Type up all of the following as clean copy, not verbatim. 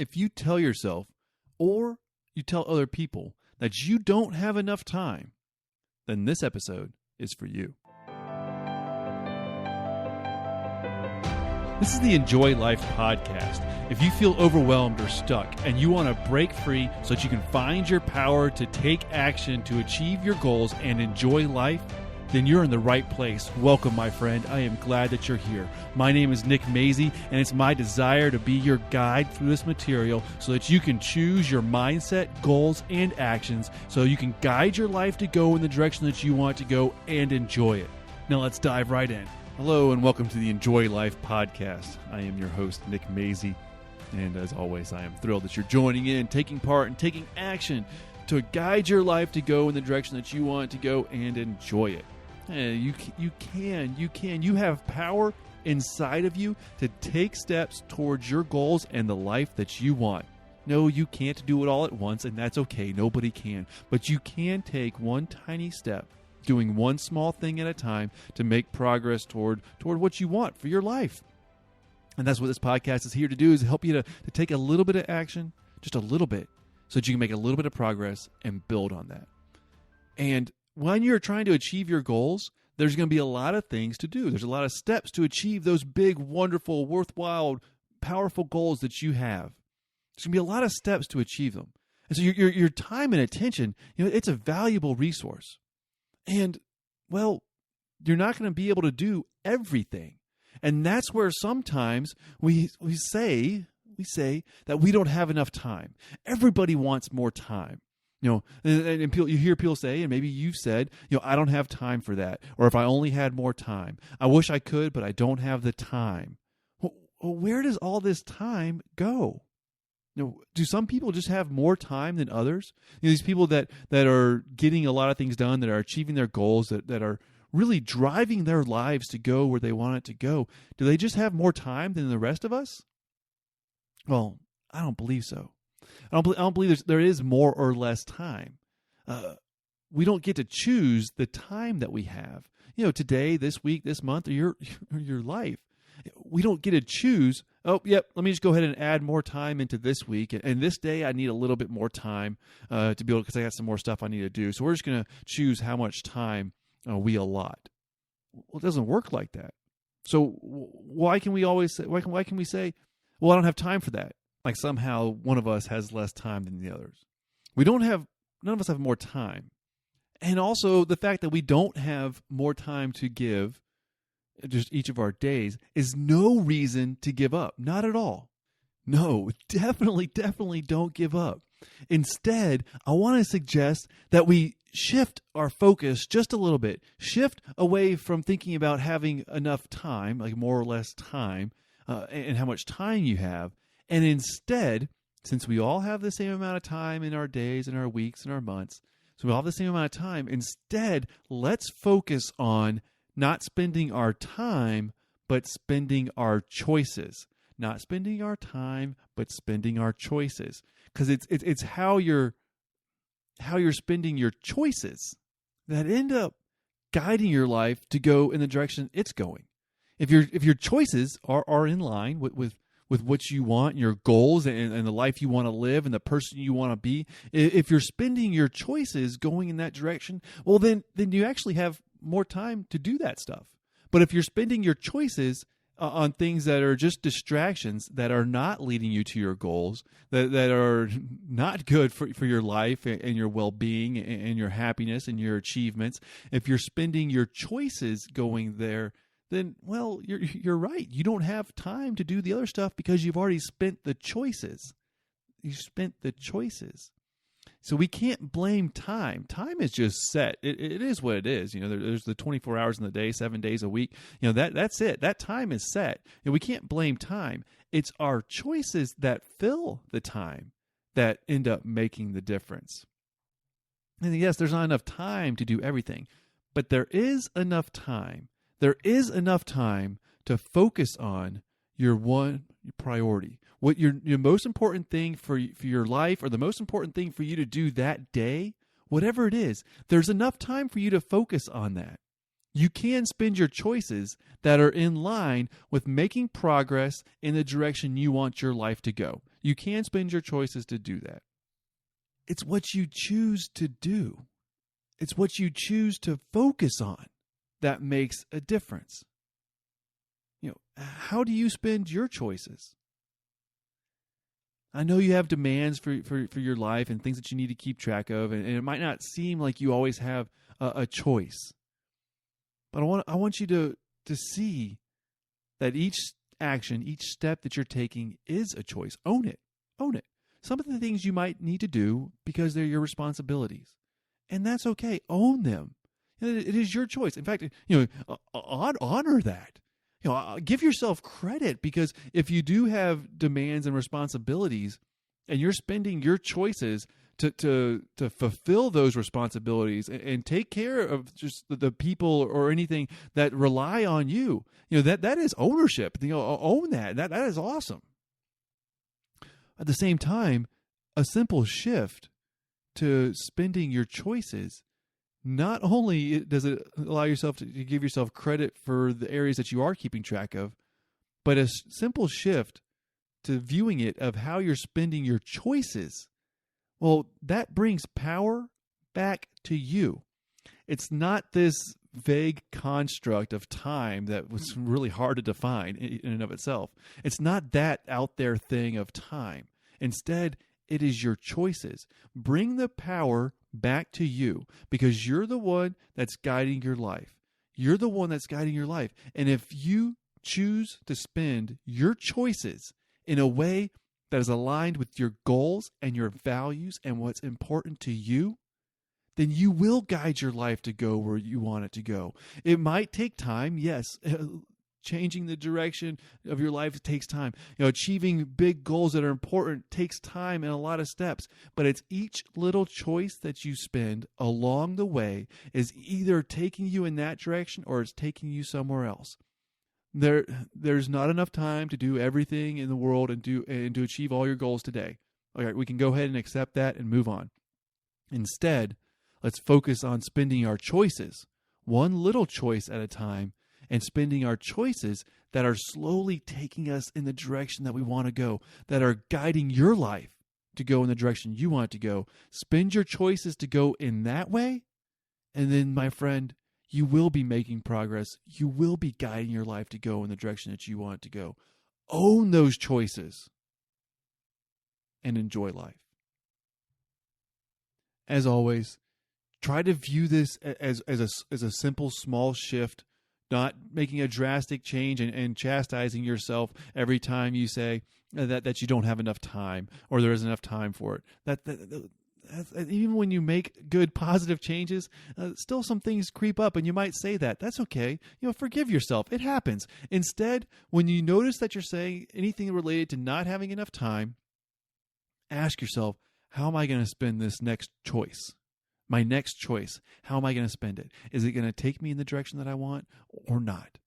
If you tell yourself or you tell other people that you don't have enough time, then this episode is for you. This is the Enjoy Life podcast. If you feel overwhelmed or stuck and you want to break free so that you can find your power to take action to achieve your goals and enjoy life, then you're in the right place. Welcome, my friend. I am glad that you're here. My name is Nick Mazie, and it's my desire to be your guide through this material so that you can choose your mindset, goals, and actions so you can guide your life to go in the direction that you want to go and enjoy it. Now let's dive right in. Hello, and welcome to the Enjoy Life podcast. I am your host, Nick Mazie, and as always, I am thrilled that you're joining in, taking part, and taking action to guide your life to go in the direction that you want to go and enjoy it. You can. You have power inside of you to take steps towards your goals and the life that you want. No, you can't do it all at once, and that's okay. Nobody can. But you can take one tiny step, doing one small thing at a time to make progress toward what you want for your life. And that's what this podcast is here to do, is help you to take a little bit of action, just a little bit, so that you can make a little bit of progress and build on that. And when you're trying to achieve your goals, there's going to be a lot of things to do. There's a lot of steps to achieve those big, wonderful, worthwhile, powerful goals that you have. There's going to be a lot of steps to achieve them. And so your time and attention, it's a valuable resource. And, well, you're not going to be able to do everything. And that's where sometimes we say that we don't have enough time. Everybody wants more time. And you hear people say, and maybe you've said, I don't have time for that. Or if I only had more time. I wish I could, but I don't have the time. Well, where does all this time go? Do some people just have more time than others? These people that are getting a lot of things done, that are achieving their goals, that are really driving their lives to go where they want it to go, do they just have more time than the rest of us? Well, I don't believe so. I don't believe there is more or less time. We don't get to choose the time that we have. Today, this week, this month, or your life. We don't get to choose, let me just go ahead and add more time into this week. And this day, I need a little bit more time to be able, because I got some more stuff I need to do. So we're just going to choose how much time we allot. Well, it doesn't work like that. So why can we say, well, I don't have time for that? Like somehow one of us has less time than the others. None of us have more time. And also the fact that we don't have more time to give just each of our days is no reason to give up. Not at all. No, definitely don't give up. Instead, I want to suggest that we shift our focus just a little bit. Shift away from thinking about having enough time, like more or less time, and how much time you have. And instead, since we all have the same amount of time in our days and our weeks and our months, so we all have the same amount of time, instead, let's focus on not spending our time, but spending our choices. Not spending our time, but spending our choices. Because it's how you're spending your choices that end up guiding your life to go in the direction it's going. If your choices are in line with what you want, your goals, and the life you want to live, and the person you want to be, if you're spending your choices going in that direction, well, then you actually have more time to do that stuff. But if you're spending your choices on things that are just distractions, that are not leading you to your goals, that are not good for your life and your well-being and your happiness and your achievements, if you're spending your choices going there, then, well, you're right. You don't have time to do the other stuff because you've already spent the choices. You spent the choices. So we can't blame time. Time is just set. It is what it is. There's the 24 hours in the day, 7 days a week. That's it. That time is set. We can't blame time. It's our choices that fill the time that end up making the difference. And yes, there's not enough time to do everything, but there is enough time. There is enough time to focus on your one priority. What your most important thing for your life, or the most important thing for you to do that day, whatever it is, there's enough time for you to focus on that. You can spend your choices that are in line with making progress in the direction you want your life to go. You can spend your choices to do that. It's what you choose to do. It's what you choose to focus on that makes a difference. How do you spend your choices? I know you have demands for your life and things that you need to keep track of, and it might not seem like you always have a choice. But I want you to see that each action, each step that you're taking is a choice. Own it. Own it. Some of the things you might need to do because they're your responsibilities. And that's okay. Own them. It is your choice. In fact, honor that. Give yourself credit, because if you do have demands and responsibilities and you're spending your choices to fulfill those responsibilities and take care of just the people or anything that rely on you, that is ownership. Own that. That is awesome. At the same time, a simple shift to spending your choices, not only does it allow yourself to give yourself credit for the areas that you are keeping track of, but a simple shift to viewing it of how you're spending your choices, well, that brings power back to you. It's not this vague construct of time that was really hard to define in and of itself. It's not that out there thing of time. Instead, it is your choices. Bring the power back to you, because you're the one that's guiding your life. You're the one that's guiding your life. And if you choose to spend your choices in a way that is aligned with your goals and your values and what's important to you, then you will guide your life to go where you want it to go. It might take time, yes. Changing the direction of your life takes time. Achieving big goals that are important takes time and a lot of steps. But it's each little choice that you spend along the way is either taking you in that direction or it's taking you somewhere else. There's not enough time to do everything in the world and to achieve all your goals today. All right, we can go ahead and accept that and move on. Instead, let's focus on spending our choices, one little choice at a time, and spending our choices that are slowly taking us in the direction that we want to go, that are guiding your life to go in the direction you want it to go. Spend your choices to go in that way, and then, my friend, you will be making progress. You will be guiding your life to go in the direction that you want it to go. Own those choices and enjoy life. As always, try to view this as a simple, small shift, not making a drastic change and chastising yourself every time you say that you don't have enough time or there isn't enough time for it. That's, even when you make good, positive changes, still some things creep up, and you might say that. That's okay. Forgive yourself. It happens. Instead, when you notice that you're saying anything related to not having enough time, ask yourself, how am I going to spend this next choice? My next choice, how am I going to spend it? Is it going to take me in the direction that I want or not?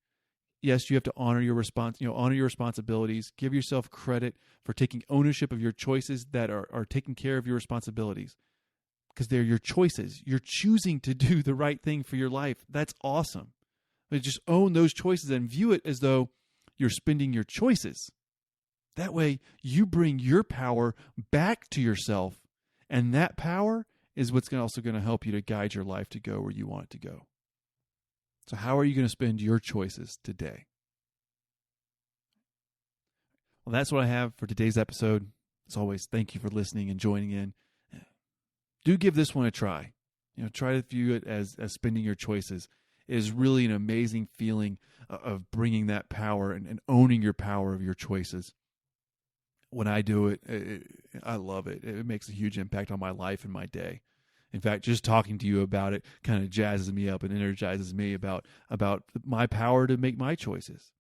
Yes, you have to honor your responsibilities. Give yourself credit for taking ownership of your choices that are taking care of your responsibilities, because they're your choices. You're choosing to do the right thing for your life. That's awesome. But just own those choices and view it as though you're spending your choices. That way, you bring your power back to yourself, and that power is what's also going to help you to guide your life to go where you want it to go. So how are you going to spend your choices today? Well, that's what I have for today's episode. As always, thank you for listening and joining in. Do give this one a try. Try to view it as spending your choices. It is really an amazing feeling of bringing that power and owning your power of your choices. When I do it, I love it. It makes a huge impact on my life and my day. In fact, just talking to you about it kind of jazzes me up and energizes me about my power to make my choices.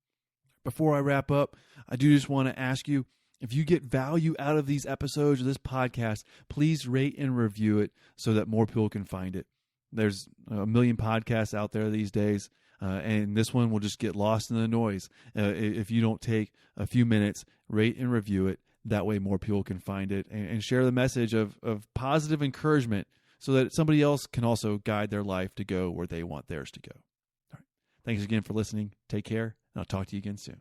Before I wrap up, I do just want to ask you, if you get value out of these episodes or this podcast, please rate and review it so that more people can find it. There's a million podcasts out there these days, and this one will just get lost in the noise if you don't take a few minutes, rate and review it. That way more people can find it and share the message of positive encouragement so that somebody else can also guide their life to go where they want theirs to go. All right. Thanks again for listening. Take care, and I'll talk to you again soon.